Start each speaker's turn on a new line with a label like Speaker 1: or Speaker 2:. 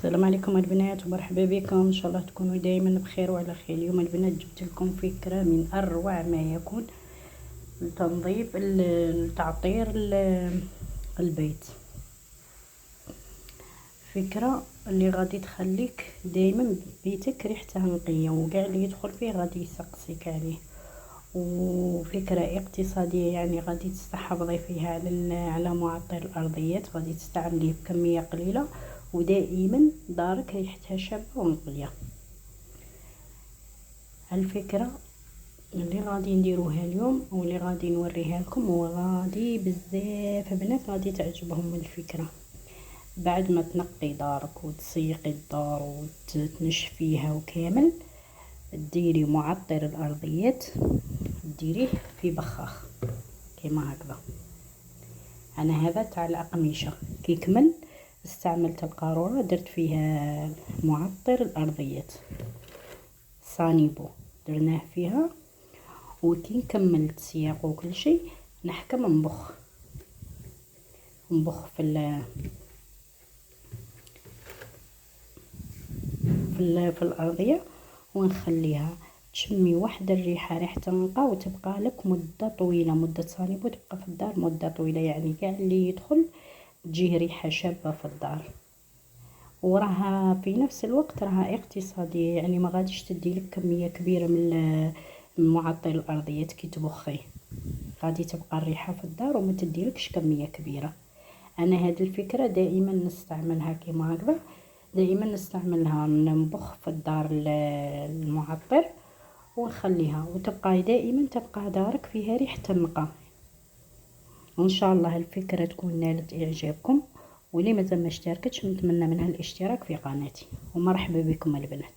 Speaker 1: السلام عليكم البنات ومرحبا بكم. ان شاء الله تكونوا دائما بخير وعلى خير. اليوم البنات جبت لكم فكره من اروع ما يكون لتنظيف لتعطير البيت. فكره اللي غادي تخليك دائما بيتك ريحته نقيه وكاع اللي يدخل فيه غادي يسقسيك عليه، وفكرة اقتصادية، يعني غادي تستحفظي فيها على معطر الأرضيات، غادي تستعمليه بكمية قليلة ودائما دارك ريحتها شابة ونقية. الفكرة اللي غادي نديروها اليوم واللي غادي نوريها لكم وغادي بزاف بنات غادي تعجبهم الفكرة. بعد ما تنقي دارك وتسيقي الدار وتنشفيها وكامل، ديري معطر الارضيات، ديريه في بخاخ كيما هكذا. انا هذا تاع الاقمشه كي كمل استعملت القاروره درت فيها معطر الارضيات صانيبو درناه فيها، وكي كملت سياق وكل شيء نحكم نبخ في الارضيه ونخليها تشمي واحد الريحه، ريحه النقا، وتبقى لك مده طويله، مده صانيبو تبقى في الدار مده طويله، يعني كاع اللي يدخل تجيه ريحه شابه في الدار. وراها في نفس الوقت راها اقتصاديه، يعني ما غاديش تدي لك كميه كبيره من معطر الارضيات كي تبخيه، غادي تبقى الريحه في الدار وما تديلكش كميه كبيره. انا هذه الفكره دائما نستعملها كيما هكذا، دائما نستعملها نبخ في الدار المعطر ونخليها وتبقى دائما تبقى دارك فيها ريحه النقا. وان شاء الله الفكره تكون نالت اعجابكم، واللي مازال ما اشتركتش نتمنى منها الاشتراك في قناتي. ومرحبا بكم البنات.